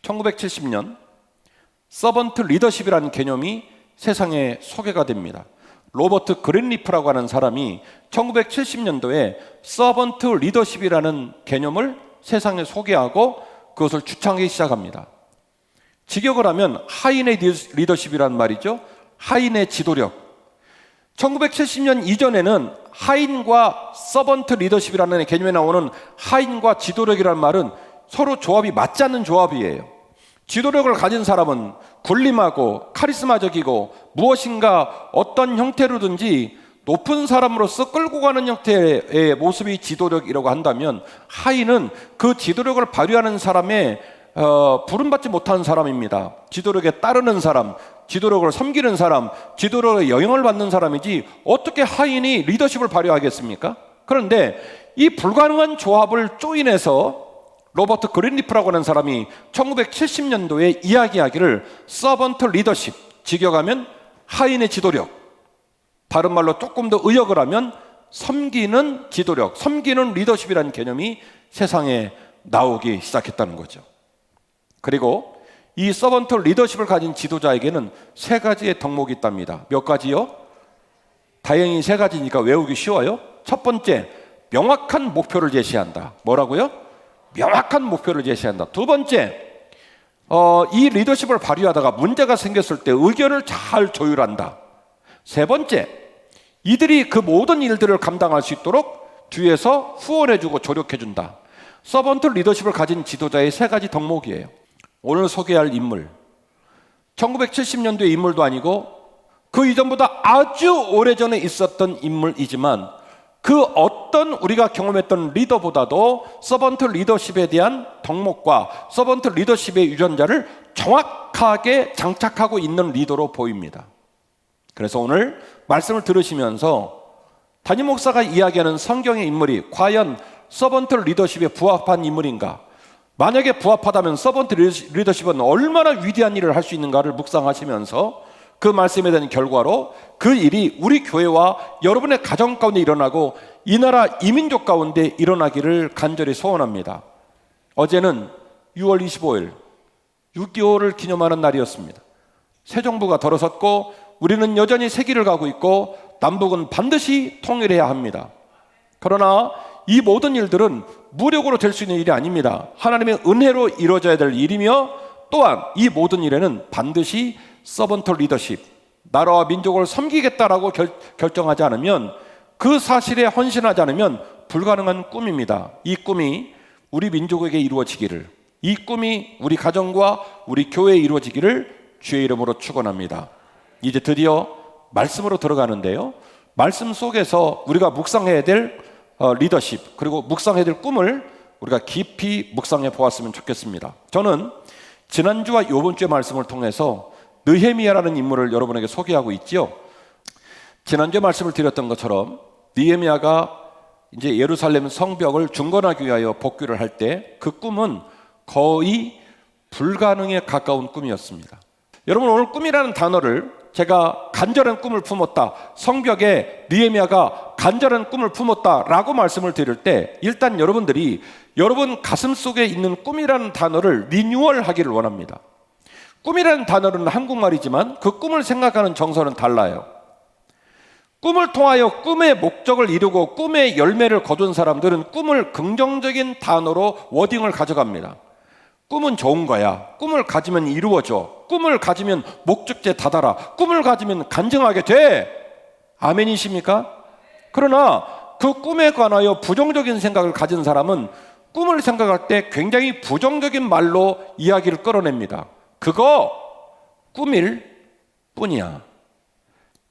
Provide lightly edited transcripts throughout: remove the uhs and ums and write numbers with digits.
1970년 서번트 리더십이라는 개념이 세상에 소개가 됩니다. 로버트 그린리프라고 하는 사람이 1970년도에 서번트 리더십이라는 개념을 세상에 소개하고 그것을 주창하기 시작합니다. 직역을 하면 하인의 리더십이란 말이죠. 하인의 지도력. 1970년 이전에는 하인과 서번트 리더십이라는 개념에 나오는 하인과 지도력이라는 말은 서로 조합이 맞지 않는 조합이에요. 지도력을 가진 사람은 군림하고 카리스마적이고 무엇인가 어떤 형태로든지 높은 사람으로서 끌고 가는 형태의 모습이 지도력이라고 한다면, 하인은 그 지도력을 발휘하는 사람의 부름받지 못한 사람입니다. 지도력에 따르는 사람, 지도력을 섬기는 사람, 지도력의 영향을 받는 사람이지 어떻게 하인이 리더십을 발휘하겠습니까? 그런데 이 불가능한 조합을 조인해서 로버트 그린리프라고 하는 사람이 1970년도에 이야기하기를 서번트 리더십, 직역하면 하인의 지도력, 다른 말로 조금 더 의역을 하면 섬기는 지도력, 섬기는 리더십이라는 개념이 세상에 나오기 시작했다는 거죠. 그리고 이 서번트 리더십을 가진 지도자에게는 세 가지의 덕목이 있답니다. 몇 가지요? 다행히 세 가지니까 외우기 쉬워요. 첫 번째, 명확한 목표를 제시한다. 뭐라고요? 명확한 목표를 제시한다. 두 번째, 이 리더십을 발휘하다가 문제가 생겼을 때 의견을 잘 조율한다. 세 번째, 이들이 그 모든 일들을 감당할 수 있도록 뒤에서 후원해주고 조력해준다. 서번트 리더십을 가진 지도자의 세 가지 덕목이에요. 오늘 소개할 인물, 1970년도의 인물도 아니고 그 이전보다 아주 오래전에 있었던 인물이지만 그 어떤 우리가 경험했던 리더보다도 서번트 리더십에 대한 덕목과 서번트 리더십의 유전자를 정확하게 장착하고 있는 리더로 보입니다. 그래서 오늘 말씀을 들으시면서 담임 목사가 이야기하는 성경의 인물이 과연 서번트 리더십에 부합한 인물인가? 만약에 부합하다면 서번트 리더십은 얼마나 위대한 일을 할 수 있는가를 묵상하시면서 그 말씀에 대한 결과로 그 일이 우리 교회와 여러분의 가정 가운데 일어나고 이 나라 이민족 가운데 일어나기를 간절히 소원합니다. 어제는 6월 25일 6.25를 기념하는 날이었습니다. 새 정부가 들어섰고 우리는 여전히 새 길을 가고 있고 남북은 반드시 통일해야 합니다. 그러나 이 모든 일들은 무력으로 될 수 있는 일이 아닙니다. 하나님의 은혜로 이루어져야 될 일이며, 또한 이 모든 일에는 반드시 서번트 리더십, 나라와 민족을 섬기겠다라고 결정하지 않으면, 그 사실에 헌신하지 않으면 불가능한 꿈입니다. 이 꿈이 우리 민족에게 이루어지기를, 이 꿈이 우리 가정과 우리 교회에 이루어지기를 주의 이름으로 축원합니다. 이제 드디어 말씀으로 들어가는데요, 말씀 속에서 우리가 묵상해야 될 리더십, 그리고 묵상해야 될 꿈을 우리가 깊이 묵상해 보았으면 좋겠습니다. 저는 지난주와 이번 주의 말씀을 통해서 느헤미야라는 인물을 여러분에게 소개하고 있지요. 지난주에 말씀을 드렸던 것처럼 느헤미야가 이제 예루살렘 성벽을 중건하기 위하여 복귀를 할 때 그 꿈은 거의 불가능에 가까운 꿈이었습니다. 여러분, 오늘 꿈이라는 단어를 제가 간절한 꿈을 품었다, 성벽에 느헤미야가 간절한 꿈을 품었다라고 말씀을 드릴 때, 일단 여러분들이 여러분 가슴 속에 있는 꿈이라는 단어를 리뉴얼하기를 원합니다. 꿈이라는 단어는 한국말이지만 그 꿈을 생각하는 정서는 달라요. 꿈을 통하여 꿈의 목적을 이루고 꿈의 열매를 거둔 사람들은 꿈을 긍정적인 단어로 워딩을 가져갑니다. 꿈은 좋은 거야. 꿈을 가지면 이루어져. 꿈을 가지면 목적지에 다다라. 꿈을 가지면 간증하게 돼. 아멘이십니까? 그러나 그 꿈에 관하여 부정적인 생각을 가진 사람은 꿈을 생각할 때 굉장히 부정적인 말로 이야기를 끌어냅니다. 그거 꿈일 뿐이야.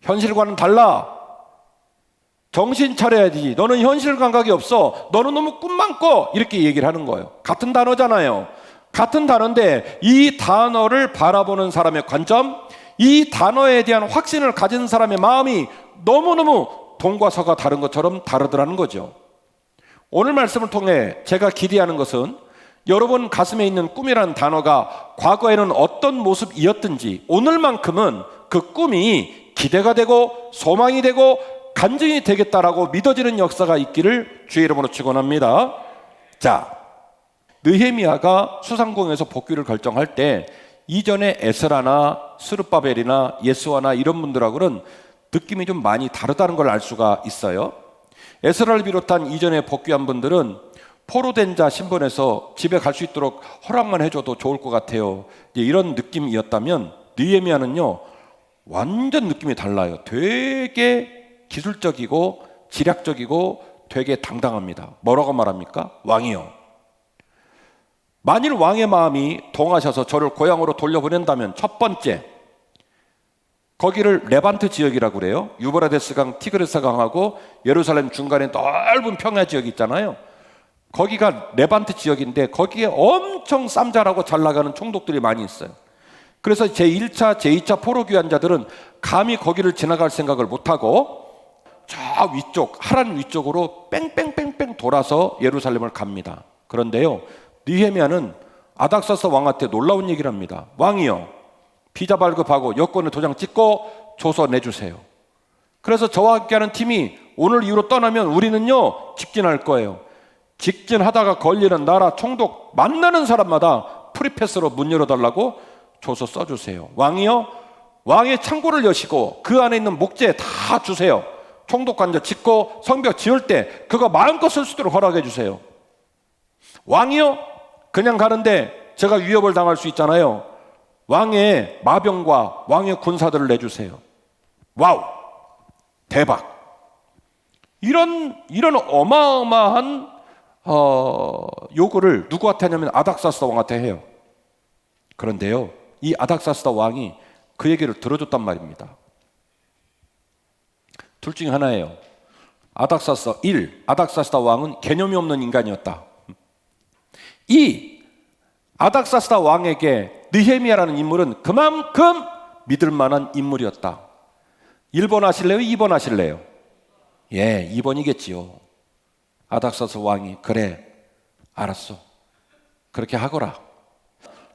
현실과는 달라. 정신 차려야지. 너는 현실 감각이 없어. 너는 너무 꿈만 꿔. 이렇게 얘기를 하는 거예요. 같은 단어잖아요. 같은 단어인데 이 단어를 바라보는 사람의 관점, 이 단어에 대한 확신을 가진 사람의 마음이 너무너무 동과 서가 다른 것처럼 다르더라는 거죠. 오늘 말씀을 통해 제가 기대하는 것은 여러분 가슴에 있는 꿈이라는 단어가 과거에는 어떤 모습이었든지 오늘만큼은 그 꿈이 기대가 되고 소망이 되고 간증이 되겠다라고 믿어지는 역사가 있기를 주의 이름으로 축원합니다. 자, 느헤미야가 수상궁에서 복귀를 결정할 때 이전에 에스라나 스룹바벨이나 예스와나 이런 분들하고는 느낌이 좀 많이 다르다는 걸 알 수가 있어요. 에스라를 비롯한 이전에 복귀한 분들은 포로된 자 신분에서 집에 갈 수 있도록 허락만 해줘도 좋을 것 같아요. 이런 느낌이었다면 느헤미야는요, 완전 느낌이 달라요. 되게 기술적이고 지략적이고 되게 당당합니다. 뭐라고 말합니까? 왕이요, 만일 왕의 마음이 동하셔서 저를 고향으로 돌려보낸다면 첫 번째, 거기를 레반트 지역이라고 그래요. 유브라데스 강, 티그리스 강하고 예루살렘 중간에 넓은 평야 지역이 있잖아요. 거기가 레반트 지역인데 거기에 엄청 쌈잘하고 잘 나가는 총독들이 많이 있어요. 그래서 제1차, 제2차 포로 귀환자들은 감히 거기를 지나갈 생각을 못하고 저 위쪽, 하란 위쪽으로 뺑뺑뺑뺑 돌아서 예루살렘을 갑니다. 그런데요, 느헤미야는 아닥사스 왕한테 놀라운 얘기를 합니다. 왕이요, 비자 발급하고 여권에 도장 찍고 줘서 내주세요. 그래서 저와 함께하는 팀이 오늘 이후로 떠나면 우리는요 직진할 거예요. 직진하다가 걸리는 나라 총독 만나는 사람마다 프리패스로 문 열어달라고 줘서 써주세요. 왕이요, 왕의 창고를 여시고 그 안에 있는 목재 다 주세요. 총독 관자 짓고 성벽 지을 때 그거 마음껏 쓸 수 있도록 허락해 주세요. 왕이요, 그냥 가는데 제가 위협을 당할 수 있잖아요. 왕의 마병과 왕의 군사들을 내주세요. 와우, 대박. 이런 어마어마한 요구를 누구한테 하냐면 아닥사스다 왕한테 해요. 그런데요, 이 아닥사스다 왕이 그 얘기를 들어줬단 말입니다. 둘 중에 하나예요. 아닥사스다 왕은 개념이 없는 인간이었다. 2. 아닥사스다 왕에게 느헤미야라는 인물은 그만큼 믿을 만한 인물이었다. 1번 하실래요? 2번 하실래요? 예, 2번이겠지요. 아닥사스 왕이 그래, 알았어, 그렇게 하거라.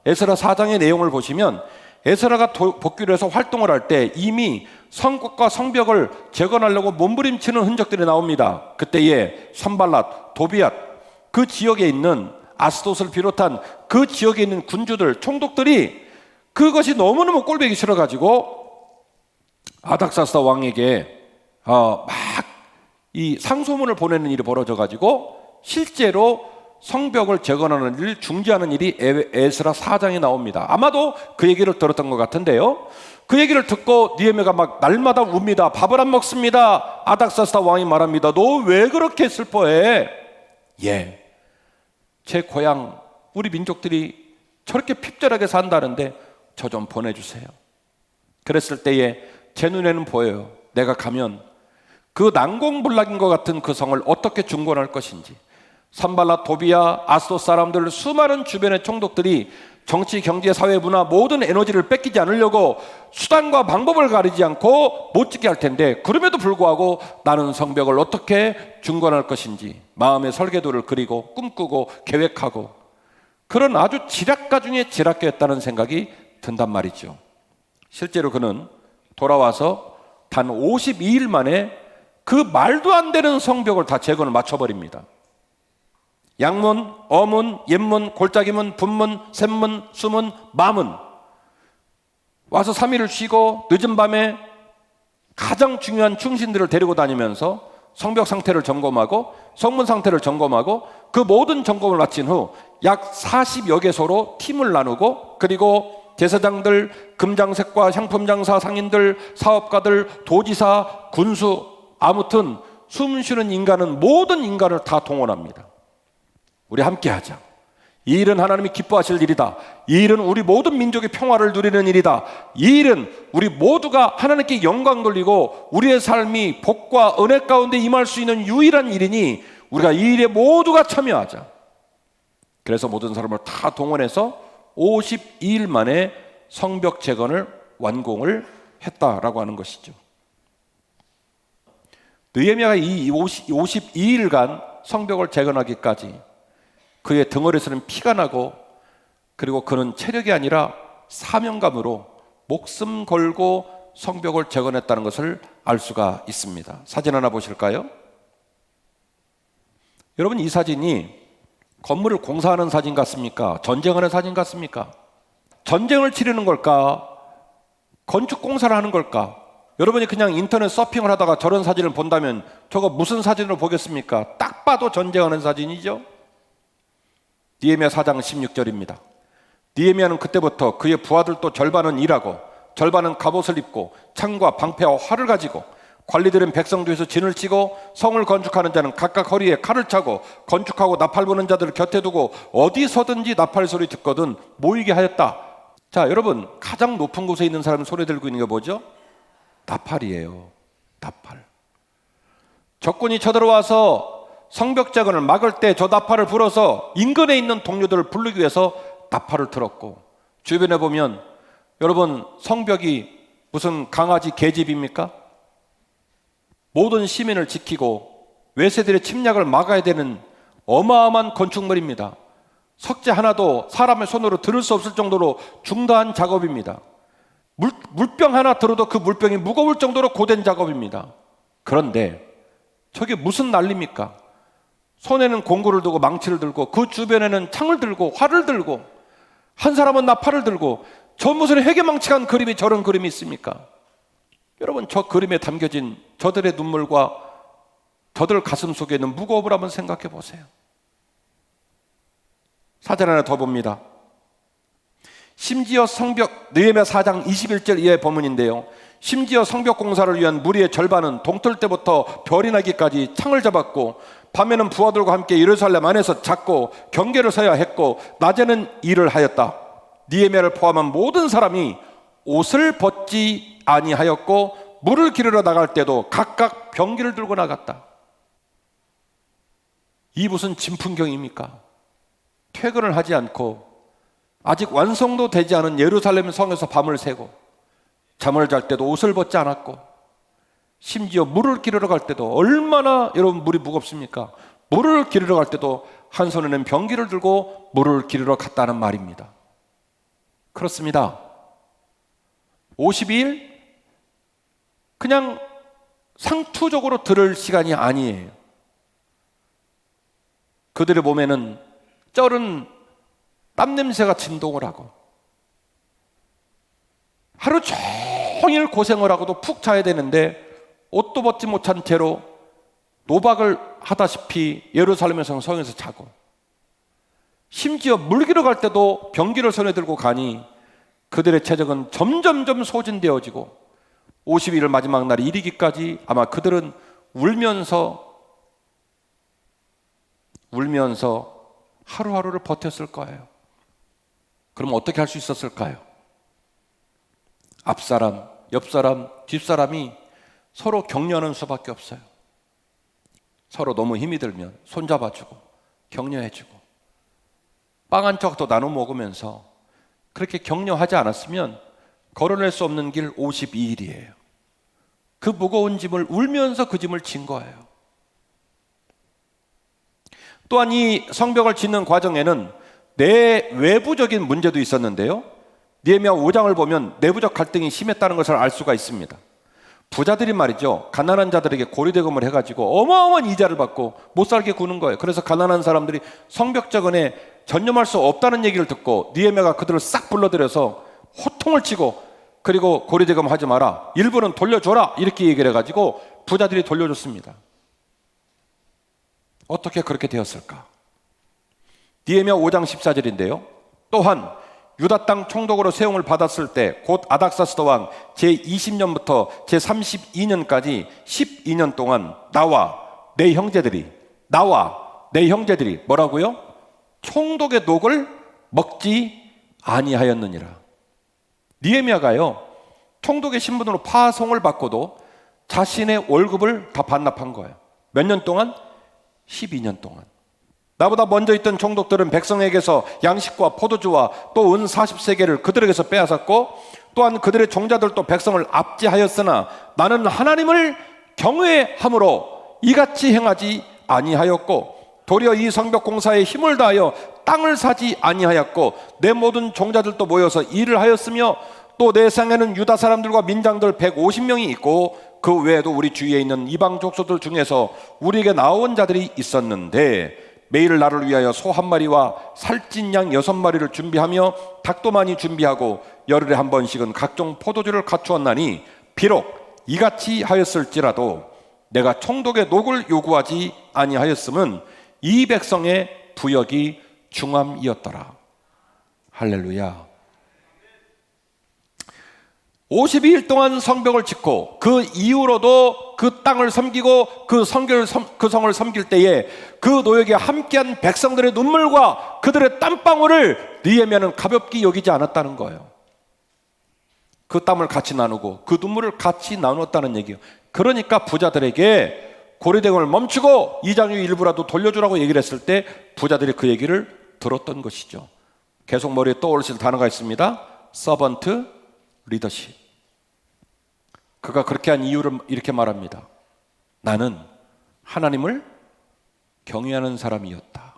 에스라 4장의 내용을 보시면 에스라가 복귀를 해서 활동을 할 때 이미 성곽과 성벽을 재건하려고 몸부림치는 흔적들이 나옵니다. 그때에 산발랏, 도비앗, 그 지역에 있는 아스돗을 비롯한 그 지역에 있는 군주들, 총독들이 그것이 너무너무 꼴보기 싫어가지고 아닥사스다 왕에게 막 이 상소문을 보내는 일이 벌어져가지고 실제로 성벽을 재건하는 일, 중지하는 일이 에스라 4장에 나옵니다. 아마도 그 얘기를 들었던 것 같은데요. 그 얘기를 듣고 느헤미야가 막 날마다 웁니다. 밥을 안 먹습니다. 아닥사스다 왕이 말합니다. 너 왜 그렇게 슬퍼해? 예, 제 고향 우리 민족들이 저렇게 핍절하게 산다는데 저 좀 보내주세요. 그랬을 때에 제 눈에는 보여요. 내가 가면 그 난공불락인 것 같은 그 성을 어떻게 중건할 것인지. 산발랏, 도비야, 아스돗 사람들, 수많은 주변의 총독들이 정치, 경제, 사회, 문화 모든 에너지를 뺏기지 않으려고 수단과 방법을 가리지 않고 못 짓게 할 텐데, 그럼에도 불구하고 나는 성벽을 어떻게 중건할 것인지 마음의 설계도를 그리고 꿈꾸고 계획하고, 그런 아주 지략가 중에 지략가였다는 생각이 든단 말이죠. 실제로 그는 돌아와서 단 52일 만에 그 말도 안 되는 성벽을 다 재건을 마쳐버립니다. 양문, 어문, 옛문, 골짜기문, 분문, 샘문, 수문, 마문. 와서 3일을 쉬고 늦은 밤에 가장 중요한 충신들을 데리고 다니면서 성벽 상태를 점검하고 성문 상태를 점검하고 그 모든 점검을 마친 후 약 40여 개소로 팀을 나누고, 그리고 제사장들, 금장색과 향품장사, 상인들, 사업가들, 도지사, 군수, 아무튼 숨 쉬는 인간은 모든 인간을 다 동원합니다. 우리 함께 하자. 이 일은 하나님이 기뻐하실 일이다. 이 일은 우리 모든 민족의 평화를 누리는 일이다. 이 일은 우리 모두가 하나님께 영광 돌리고 우리의 삶이 복과 은혜 가운데 임할 수 있는 유일한 일이니 우리가 이 일에 모두가 참여하자. 그래서 모든 사람을 다 동원해서 52일 만에 성벽 재건을 완공을 했다라고 하는 것이죠. 느헤미야가 이 52일간 성벽을 재건하기까지 그의 등허리에서는 피가 나고, 그리고 그는 체력이 아니라 사명감으로 목숨 걸고 성벽을 재건했다는 것을 알 수가 있습니다. 사진 하나 보실까요? 여러분, 이 사진이 건물을 공사하는 사진 같습니까? 전쟁하는 사진 같습니까? 전쟁을 치르는 걸까? 건축 공사를 하는 걸까? 여러분이 그냥 인터넷 서핑을 하다가 저런 사진을 본다면 저거 무슨 사진으로 보겠습니까? 딱 봐도 전쟁하는 사진이죠. 느헤미야 4장 16절입니다. 느헤미야는 그때부터 그의 부하들도 절반은 일하고 절반은 갑옷을 입고 창과 방패와 활을 가지고 관리들은 백성 뒤에서 진을 치고 성을 건축하는 자는 각각 허리에 칼을 차고 건축하고 나팔 부는 자들을 곁에 두고 어디서든지 나팔 소리 듣거든 모이게 하였다. 자, 여러분, 가장 높은 곳에 있는 사람은 손에 들고 있는 게 뭐죠? 나팔이에요. 나팔. 적군이 쳐들어와서 성벽자근을 막을 때 저 나팔을 불어서 인근에 있는 동료들을 부르기 위해서 나팔을 들었고, 주변에 보면 여러분, 성벽이 무슨 강아지 계집입니까? 모든 시민을 지키고 외세들의 침략을 막아야 되는 어마어마한 건축물입니다. 석재 하나도 사람의 손으로 들을 수 없을 정도로 중대한 작업입니다. 물병 하나 들어도 그 물병이 무거울 정도로 고된 작업입니다. 그런데 저게 무슨 난리입니까? 손에는 공구를 들고 망치를 들고 그 주변에는 창을 들고 활을 들고 한 사람은 나팔을 들고 저 무슨 해괴망측한 그림이 저런 그림이 있습니까? 여러분, 저 그림에 담겨진 저들의 눈물과 저들 가슴 속에 있는 무거움을 한번 생각해 보세요. 사전 하나 더 봅니다. 심지어 성벽, 느헤미야 4장 21절 이하의 본문인데요, 심지어 성벽 공사를 위한 무리의 절반은 동틀 때부터 별이 나기까지 창을 잡았고 밤에는 부하들과 함께 예루살렘 안에서 잡고 경계를 서야 했고 낮에는 일을 하였다. 느헤미야를 포함한 모든 사람이 옷을 벗지 아니하였고 물을 기르러 나갈 때도 각각 병기를 들고 나갔다. 이 무슨 진풍경입니까? 퇴근을 하지 않고 아직 완성도 되지 않은 예루살렘 성에서 밤을 새고 잠을 잘 때도 옷을 벗지 않았고 심지어 물을 기르러 갈 때도 얼마나 여러분 물이 무겁습니까? 물을 기르러 갈 때도 한 손에는 병기를 들고 물을 기르러 갔다는 말입니다. 그렇습니다. 52일 그냥 상투적으로 들을 시간이 아니에요. 그들의 몸에는 쩔은 땀 냄새가 진동을 하고 하루 종일 고생을 하고도 푹 자야 되는데 옷도 벗지 못한 채로 노박을 하다시피 예루살렘에서 성에서 자고 심지어 물기러 갈 때도 병기를 손에 들고 가니 그들의 체력은 점점점 소진되어지고 50일 마지막 날이 이르기까지 아마 그들은 울면서 하루하루를 버텼을 거예요. 그럼 어떻게 할 수 있었을까요? 앞사람, 옆사람, 뒷사람이 서로 격려하는 수밖에 없어요. 서로 너무 힘이 들면 손잡아주고 격려해주고 빵 한 척도 나눠 먹으면서 그렇게 격려하지 않았으면 걸어낼 수 없는 길 52일이에요. 그 무거운 짐을 울면서 그 짐을 진 거예요. 또한 이 성벽을 짓는 과정에는 외부적인 문제도 있었는데요, 느헤미야 5장을 보면 내부적 갈등이 심했다는 것을 알 수가 있습니다. 부자들이 말이죠, 가난한 자들에게 고리대금을 해가지고 어마어마한 이자를 받고 못 살게 구는 거예요. 그래서 가난한 사람들이 성벽 재건에 전념할 수 없다는 얘기를 듣고 느헤미야가 그들을 싹 불러들여서 호통을 치고 그리고 고리대금 하지 마라, 일부는 돌려줘라 이렇게 얘기를 해가지고 부자들이 돌려줬습니다. 어떻게 그렇게 되었을까? 느헤미야 5장 14절인데요. 또한 유다 땅 총독으로 세움을 받았을 때 곧 아닥사스다 왕 제20년부터 제32년까지 12년 동안 나와 내 형제들이 뭐라고요? 총독의 녹을 먹지 아니하였느니라. 느헤미야가요, 총독의 신분으로 파송을 받고도 자신의 월급을 다 반납한 거예요. 몇 년 동안? 12년 동안. 나보다 먼저 있던 총독들은 백성에게서 양식과 포도주와 또 은 40세겔을 그들에게서 빼앗았고 또한 그들의 종자들도 백성을 압제하였으나 나는 하나님을 경외함으로 이같이 행하지 아니하였고 도리어 이 성벽 공사에 힘을 다하여 땅을 사지 아니하였고 내 모든 종자들도 모여서 일을 하였으며 또 내 상에는 유다 사람들과 민장들 150명이 있고 그 외에도 우리 주위에 있는 이방 족속들 중에서 우리에게 나온 자들이 있었는데 매일 나를 위하여 소 한 마리와 살찐 양 6마리를 준비하며 닭도 많이 준비하고 열흘에 한 번씩은 각종 포도주를 갖추었나니 비록 이같이 하였을지라도 내가 총독의 녹을 요구하지 아니하였음은 이 백성의 부역이 중함이었더라. 할렐루야. 52일 동안 성벽을 짓고 그 이후로도 그 땅을 섬기고 그 성을 섬길 때에 그 노역에 함께한 백성들의 눈물과 그들의 땀방울을 느헤미야는 가볍게 여기지 않았다는 거예요. 그 땀을 같이 나누고 그 눈물을 같이 나누었다는 얘기예요. 그러니까 부자들에게 고리대금을 멈추고 이장유 일부라도 돌려주라고 얘기를 했을 때 부자들이 그 얘기를 들었던 것이죠. 계속 머리에 떠오르실 단어가 있습니다. 서번트 리더십. 그가 그렇게 한 이유를 이렇게 말합니다. 나는 하나님을 경외하는 사람이었다.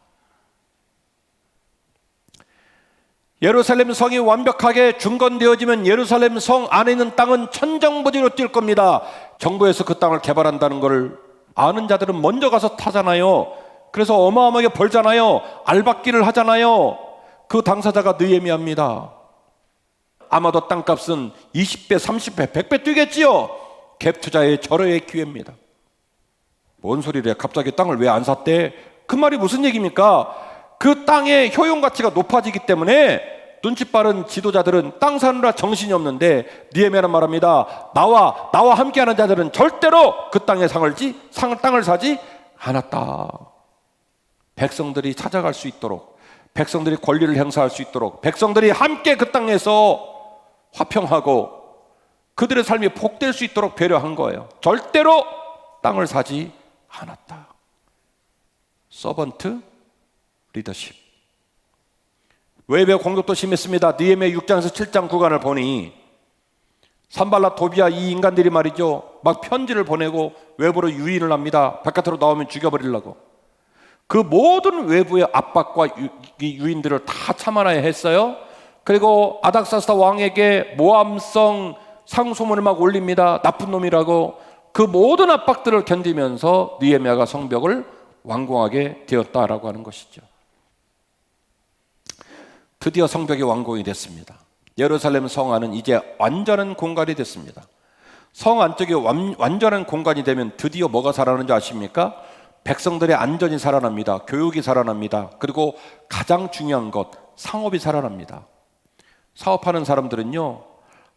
예루살렘 성이 완벽하게 중건되어지면 예루살렘 성 안에 있는 땅은 천정부지로 뛸 겁니다. 정부에서 그 땅을 개발한다는 걸 아는 자들은 먼저 가서 타잖아요. 그래서 어마어마하게 벌잖아요. 알박기를 하잖아요. 그 당사자가 느헤미야입니다. 아마도 땅값은 20배, 30배, 100배 뛰겠지요. 갭 투자의 절호의 기회입니다. 뭔 소리래? 갑자기 땅을 왜 안 샀대? 그 말이 무슨 얘기입니까? 그 땅의 효용 가치가 높아지기 때문에 눈치 빠른 지도자들은 땅 사느라 정신이 없는데 느헤미야는 말합니다. 나와 함께하는 자들은 절대로 그 땅의 땅을 사지 않았다. 백성들이 찾아갈 수 있도록, 백성들이 권리를 행사할 수 있도록, 백성들이 함께 그 땅에서 화평하고 그들의 삶이 복될 수 있도록 배려한 거예요. 절대로 땅을 사지 않았다. 서번트 리더십. 외부의 공격도 심했습니다. 느헤미야 6장에서 7장 구간을 보니 산발랏 도비아 이 인간들이 말이죠, 막 편지를 보내고 외부로 유인을 합니다. 바깥으로 나오면 죽여버리려고. 그 모든 외부의 압박과 유인들을 다 참아내야 했어요. 그리고 아닥사스다 왕에게 모함성 상소문을 막 올립니다. 나쁜 놈이라고. 그 모든 압박들을 견디면서 느헤미야가 성벽을 완공하게 되었다라고 하는 것이죠. 드디어 성벽이 완공이 됐습니다. 예루살렘 성 안은 이제 완전한 공간이 됐습니다. 성 안쪽이 완전한 공간이 되면 드디어 뭐가 살아나는지 아십니까? 백성들의 안전이 살아납니다. 교육이 살아납니다. 그리고 가장 중요한 것, 상업이 살아납니다. 사업하는 사람들은요,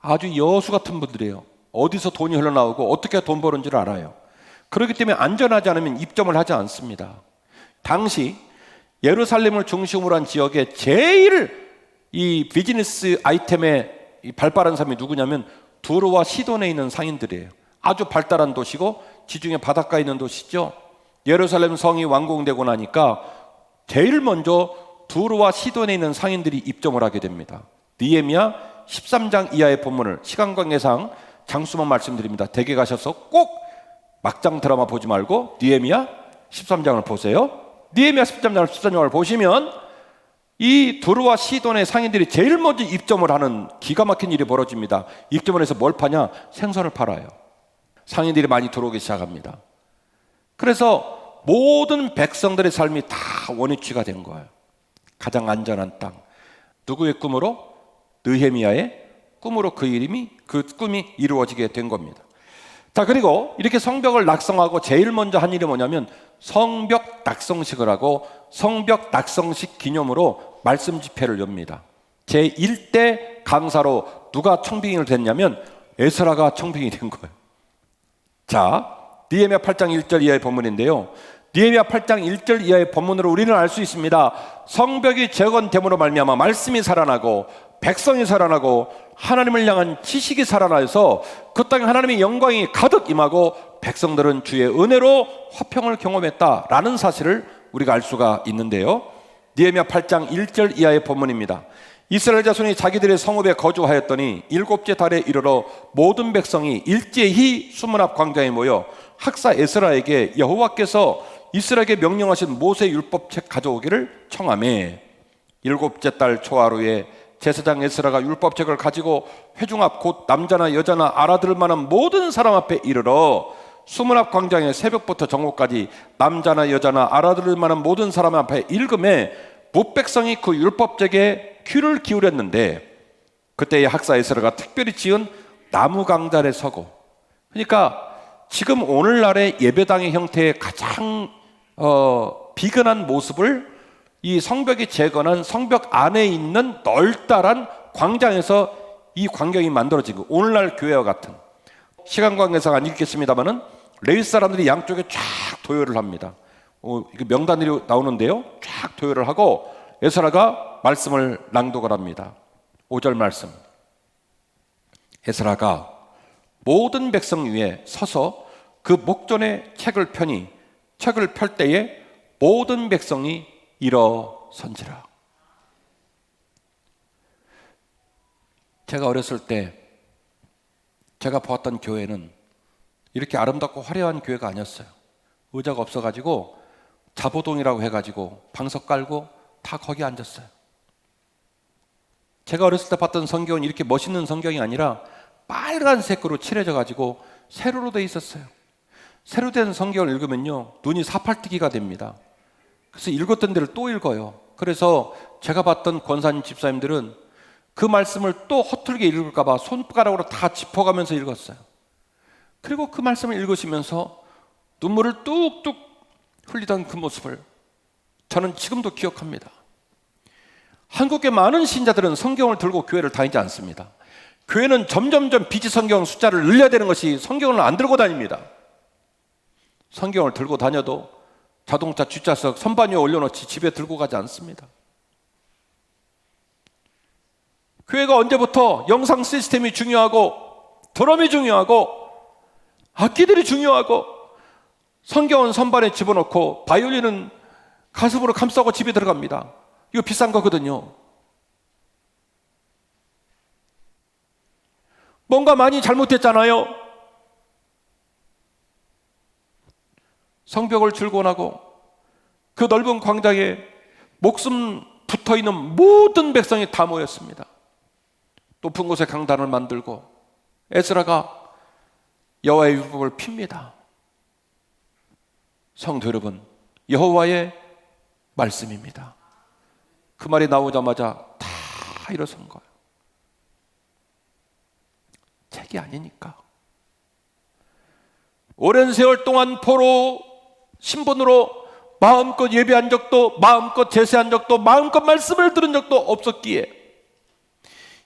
아주 여수 같은 분들이에요. 어디서 돈이 흘러나오고 어떻게 돈 버는지를 알아요. 그렇기 때문에 안전하지 않으면 입점을 하지 않습니다. 당시 예루살렘을 중심으로 한 지역에 제일 이 비즈니스 아이템에 발빠른 사람이 누구냐면 두로와 시돈에 있는 상인들이에요. 아주 발달한 도시고 지중해 바닷가에 있는 도시죠. 예루살렘 성이 완공되고 나니까 제일 먼저 두로와 시돈에 있는 상인들이 입점을 하게 됩니다. 느헤미야 13장 이하의 본문을 시간 관계상 장수만 말씀드립니다. 댁에 가셔서 꼭 막장 드라마 보지 말고 느헤미야 13장을 보세요. 느헤미야 13장을 보시면 이 두로와 시돈의 상인들이 제일 먼저 입점을 하는 기가 막힌 일이 벌어집니다. 입점을 해서 뭘 파냐? 생선을 팔아요. 상인들이 많이 들어오기 시작합니다. 그래서 모든 백성들의 삶이 다 원위치가 된 거예요. 가장 안전한 땅. 누구의 꿈으로? 느헤미야의 꿈으로 그 꿈이 이루어지게 된 겁니다. 자, 그리고 이렇게 성벽을 낙성하고 제일 먼저 한 일이 뭐냐면 성벽 낙성식을 하고 성벽 낙성식 기념으로 말씀 집회를 엽니다. 제1대 강사로 누가 청빙이 됐냐면 에스라가 청빙이 된 거예요. 자, 느헤미야 8장 1절 이하의 본문인데요. 느헤미야 8장 1절 이하의 본문으로 우리는 알 수 있습니다. 성벽이 재건됨으로 말미암아 말씀이 살아나고 백성이 살아나고 하나님을 향한 지식이 살아나서 그 땅에 하나님의 영광이 가득 임하고 백성들은 주의 은혜로 화평을 경험했다라는 사실을 우리가 알 수가 있는데요. 느헤미야 8장 1절 이하의 본문입니다. 이스라엘 자손이 자기들의 성읍에 거주하였더니 7째 달에 이르러 모든 백성이 일제히 수문 앞 광장에 모여 학사 에스라에게 여호와께서 이스라엘에게 명령하신 모세 율법책 가져오기를 청하매 7째 달 초하루에 제사장 에스라가 율법책을 가지고 회중 앞 곧 남자나 여자나 알아들을 만한 모든 사람 앞에 이르러 수문 앞 광장에 새벽부터 정오까지 남자나 여자나 알아들을 만한 모든 사람 앞에 읽음에 무백성이 그 율법책에 귀를 기울였는데, 그때의 학사 에스라가 특별히 지은 나무 강단에 서고, 그러니까 지금 오늘날의 예배당의 형태의 가장 비근한 모습을 이 성벽이 재건한 성벽 안에 있는 널따란 광장에서 이 광경이 만들어진 거. 오늘날 교회와 같은, 시간 관계상 안 읽겠습니다만은 레위 사람들이 양쪽에 쫙 도열을 합니다. 이거 명단이 나오는데요, 쫙 도열을 하고 에스라가 말씀을 낭독을 합니다. 5절 말씀. 에스라가 모든 백성 위에 서서 그 목전에 책을 펴니 책을 펼 때에 모든 백성이 일어선지라. 제가 어렸을 때 제가 보았던 교회는 이렇게 아름답고 화려한 교회가 아니었어요. 의자가 없어가지고 자보동이라고 해가지고 방석 깔고 다 거기 앉았어요. 제가 어렸을 때 봤던 성경은 이렇게 멋있는 성경이 아니라 빨간색으로 칠해져가지고 세로로 돼 있었어요. 세로 된 성경을 읽으면요, 눈이 사팔뜨기가 됩니다. 그래서 읽었던 데를 또 읽어요. 그래서 제가 봤던 권사님 집사님들은 그 말씀을 또 허툴게 읽을까 봐 손가락으로 다 짚어가면서 읽었어요. 그리고 그 말씀을 읽으시면서 눈물을 뚝뚝 흘리던 그 모습을 저는 지금도 기억합니다. 한국의 많은 신자들은 성경을 들고 교회를 다니지 않습니다. 교회는 점점점 비지 성경 숫자를 늘려야 되는 것이 성경을 안 들고 다닙니다. 성경을 들고 다녀도 자동차 뒷좌석 선반 위에 올려놓지 집에 들고 가지 않습니다. 교회가 언제부터 영상 시스템이 중요하고 드럼이 중요하고 악기들이 중요하고 성경은 선반에 집어넣고 바이올린은 가슴으로 감싸고 집에 들어갑니다. 이거 비싼 거거든요. 뭔가 많이 잘못됐잖아요. 성벽을 출근하고 그 넓은 광장에 목숨 붙어있는 모든 백성이 다 모였습니다. 높은 곳에 강단을 만들고 에스라가 여호와의 율법을 핍니다. 성도 여러분, 여호와의 말씀입니다. 그 말이 나오자마자 다 일어선 거예요. 책이 아니니까. 오랜 세월 동안 포로 신분으로 마음껏 예배한 적도, 마음껏 제사한 적도, 마음껏 말씀을 들은 적도 없었기에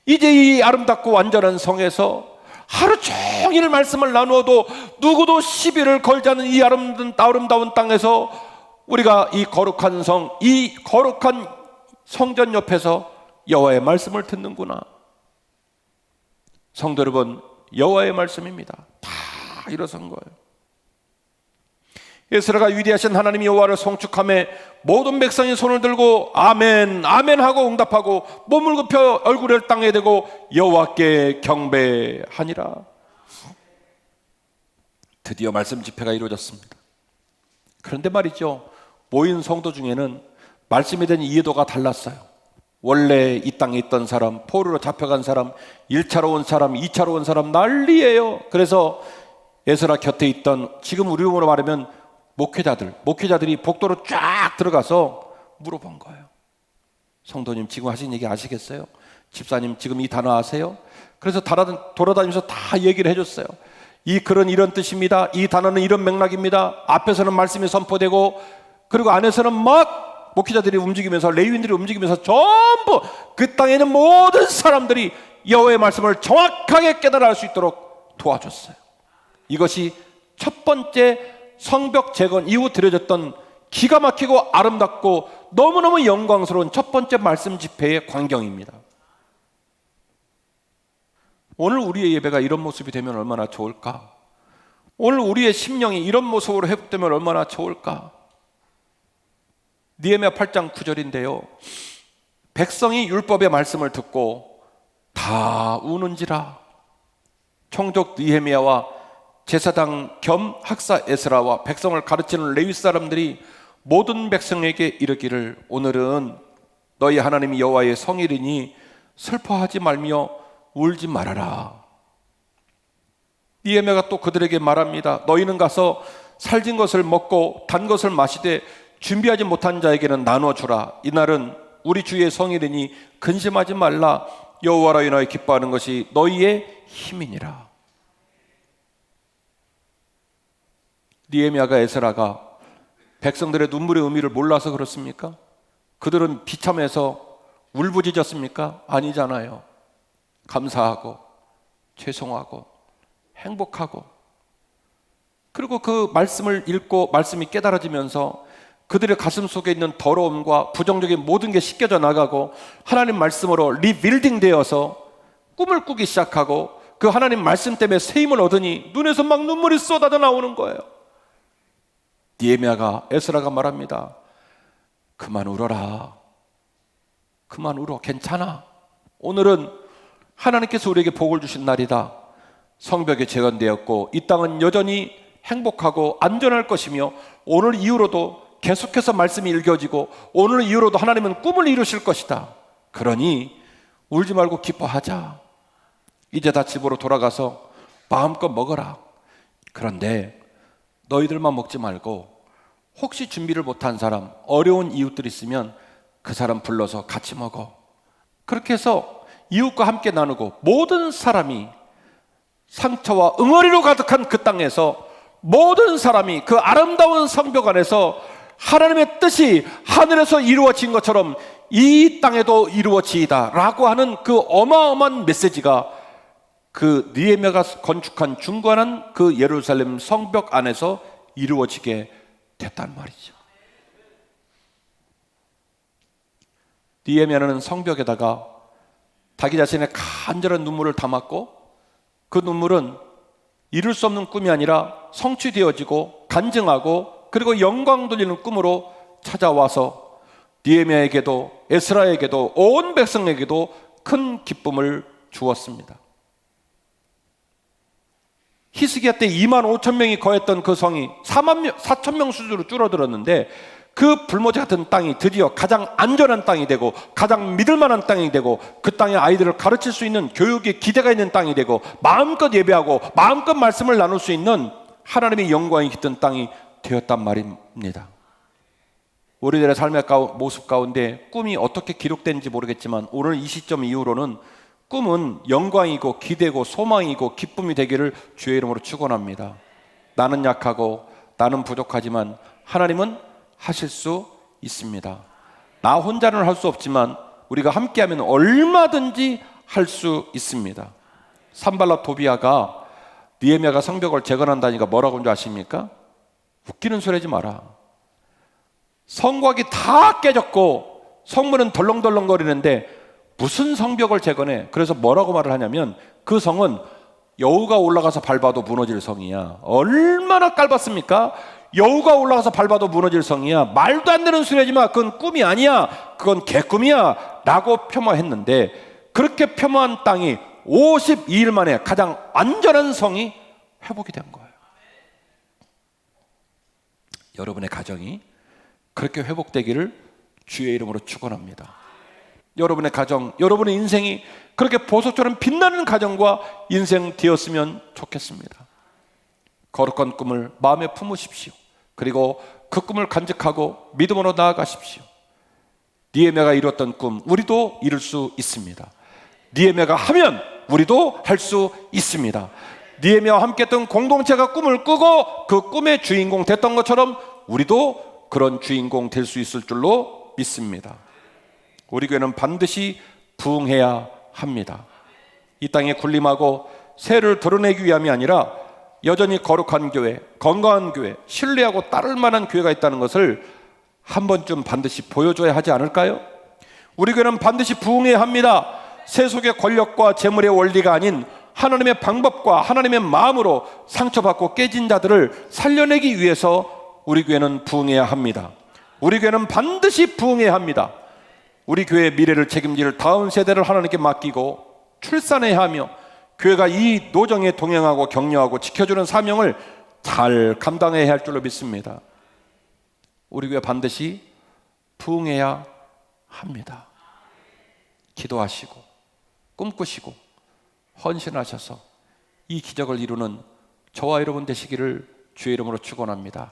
이제 이 아름답고 완전한 성에서 하루 종일 말씀을 나누어도 누구도 시비를 걸지 않은 이 아름다운 땅에서 우리가 이 거룩한 성, 이 거룩한 성전 옆에서 여호와의 말씀을 듣는구나. 성도 여러분, 여호와의 말씀입니다. 다 일어선 거예요. 에스라가 위대하신 하나님 여호와를 송축하며 모든 백성이 손을 들고 아멘 아멘 하고 응답하고 몸을 굽혀 얼굴을 땅에 대고 여호와께 경배하니라. 드디어 말씀 집회가 이루어졌습니다. 그런데 말이죠, 모인 성도 중에는 말씀에 대한 이해도가 달랐어요. 원래 이 땅에 있던 사람, 포로로 잡혀간 사람, 1차로 온 사람, 2차로 온 사람 난리예요. 그래서 에스라 곁에 있던, 지금 우리 용어로 말하면 목회자들이 복도로 쫙 들어가서 물어본 거예요. 성도님 지금 하신 얘기 아시겠어요? 집사님 지금 이 단어 아세요? 그래서 돌아다니면서 다 얘기를 해줬어요. 이 글은 이런 뜻입니다. 이 단어는 이런 맥락입니다. 앞에서는 말씀이 선포되고 그리고 안에서는 막 목회자들이 움직이면서, 레위인들이 움직이면서 전부 그 땅에 있는 모든 사람들이 여호와의 말씀을 정확하게 깨달아 알 수 있도록 도와줬어요. 이것이 첫 번째 성벽 재건 이후 드려졌던 기가 막히고 아름답고 너무너무 영광스러운 첫 번째 말씀 집회의 광경입니다. 오늘 우리의 예배가 이런 모습이 되면 얼마나 좋을까? 오늘 우리의 심령이 이런 모습으로 회복되면 얼마나 좋을까? 느헤미야 8장 9절인데요. 백성이 율법의 말씀을 듣고 다 우는지라. 총독 느헤미야와 제사장 겸 학사 에스라와 백성을 가르치는 레위 사람들이 모든 백성에게 이르기를 오늘은 너희 하나님 여호와의 성일이니 슬퍼하지 말며 울지 말아라. 느헤미야가 또 그들에게 말합니다. 너희는 가서 살진 것을 먹고 단 것을 마시되 준비하지 못한 자에게는 나눠주라. 이날은 우리 주의 성일이니 근심하지 말라. 여호와로 인하여 기뻐하는 것이 너희의 힘이니라. 느헤미야가 에스라가 백성들의 눈물의 의미를 몰라서 그렇습니까? 그들은 비참해서 울부짖었습니까? 아니잖아요. 감사하고 죄송하고 행복하고, 그리고 그 말씀을 읽고 말씀이 깨달아지면서 그들의 가슴 속에 있는 더러움과 부정적인 모든 게 씻겨져 나가고 하나님 말씀으로 리빌딩 되어서 꿈을 꾸기 시작하고 그 하나님 말씀 때문에 새 힘을 얻으니 눈에서 막 눈물이 쏟아져 나오는 거예요. 느헤미야가, 에스라가 말합니다. 그만 울어라. 그만 울어. 괜찮아. 오늘은 하나님께서 우리에게 복을 주신 날이다. 성벽이 재건되었고 이 땅은 여전히 행복하고 안전할 것이며 오늘 이후로도 계속해서 말씀이 읽혀지고 오늘 이후로도 하나님은 꿈을 이루실 것이다. 그러니 울지 말고 기뻐하자. 이제 다 집으로 돌아가서 마음껏 먹어라. 그런데 너희들만 먹지 말고 혹시 준비를 못한 사람, 어려운 이웃들 있으면 그 사람 불러서 같이 먹어. 그렇게 해서 이웃과 함께 나누고 모든 사람이 상처와 응어리로 가득한 그 땅에서 모든 사람이 그 아름다운 성벽 안에서 하나님의 뜻이 하늘에서 이루어진 것처럼 이 땅에도 이루어지이다 라고 하는 그 어마어마한 메시지가 그 느헤미야가 건축한 중건한 그 예루살렘 성벽 안에서 이루어지게 됐단 말이죠. 느헤미야는 성벽에다가 자기 자신의 간절한 눈물을 담았고 그 눈물은 이룰 수 없는 꿈이 아니라 성취되어지고 간증하고 그리고 영광 돌리는 꿈으로 찾아와서 느헤미야에게도 에스라에게도 온 백성에게도 큰 기쁨을 주었습니다. 히스기야 때 2만 5천 명이 거했던 그 성이 4천 명 수준으로 줄어들었는데 그 불모지 같은 땅이 드디어 가장 안전한 땅이 되고 가장 믿을 만한 땅이 되고 그 땅의 아이들을 가르칠 수 있는 교육에 기대가 있는 땅이 되고 마음껏 예배하고 마음껏 말씀을 나눌 수 있는 하나님의 영광이 깃든 땅이 되었단 말입니다. 우리들의 삶의 모습 가운데 꿈이 어떻게 기록되는지 모르겠지만 오늘 이 시점 이후로는 꿈은 영광이고 기대고 소망이고 기쁨이 되기를 주의 이름으로 축원합니다. 나는 약하고 나는 부족하지만 하나님은 하실 수 있습니다. 나 혼자는 할 수 없지만 우리가 함께하면 얼마든지 할 수 있습니다. 산발랏 도비아가 느헤미야가 성벽을 재건한다니까 뭐라고 한 줄 아십니까? 웃기는 소리 하지 마라. 성곽이 다 깨졌고 성문은 덜렁덜렁거리는데 무슨 성벽을 재건해? 그래서 뭐라고 말을 하냐면 그 성은 여우가 올라가서 밟아도 무너질 성이야. 얼마나 깔봤습니까? 여우가 올라가서 밟아도 무너질 성이야. 말도 안 되는 소리 하지 마. 그건 꿈이 아니야. 그건 개꿈이야 라고 폄하했는데 그렇게 폄하한 땅이 52일 만에 가장 안전한 성이 회복이 된 거예요. 여러분의 가정이 그렇게 회복되기를 주의 이름으로 축원합니다. 여러분의 가정, 여러분의 인생이 그렇게 보석처럼 빛나는 가정과 인생 되었으면 좋겠습니다. 거룩한 꿈을 마음에 품으십시오. 그리고 그 꿈을 간직하고 믿음으로 나아가십시오. 느헤미야가 이뤘던 꿈 우리도 이룰 수 있습니다. 느헤미야가 하면 우리도 할 수 있습니다. 느헤미야와 함께 했던 공동체가 꿈을 꾸고 그 꿈의 주인공 됐던 것처럼 우리도 그런 주인공 될 수 있을 줄로 믿습니다. 우리 교회는 반드시 부흥해야 합니다. 이 땅에 군림하고 세를 드러내기 위함이 아니라 여전히 거룩한 교회, 건강한 교회, 신뢰하고 따를 만한 교회가 있다는 것을 한 번쯤 반드시 보여줘야 하지 않을까요? 우리 교회는 반드시 부흥해야 합니다. 세속의 권력과 재물의 원리가 아닌 하나님의 방법과 하나님의 마음으로 상처받고 깨진 자들을 살려내기 위해서 우리 교회는 부흥해야 합니다. 우리 교회는 반드시 부흥해야 합니다. 우리 교회의 미래를 책임질 다음 세대를 하나님께 맡기고 출산해야 하며 교회가 이 노정에 동행하고 격려하고 지켜주는 사명을 잘 감당해야 할 줄로 믿습니다. 우리 교회 반드시 부흥해야 합니다. 기도하시고 꿈꾸시고 헌신하셔서 이 기적을 이루는 저와 여러분 되시기를 주의 이름으로 축원합니다.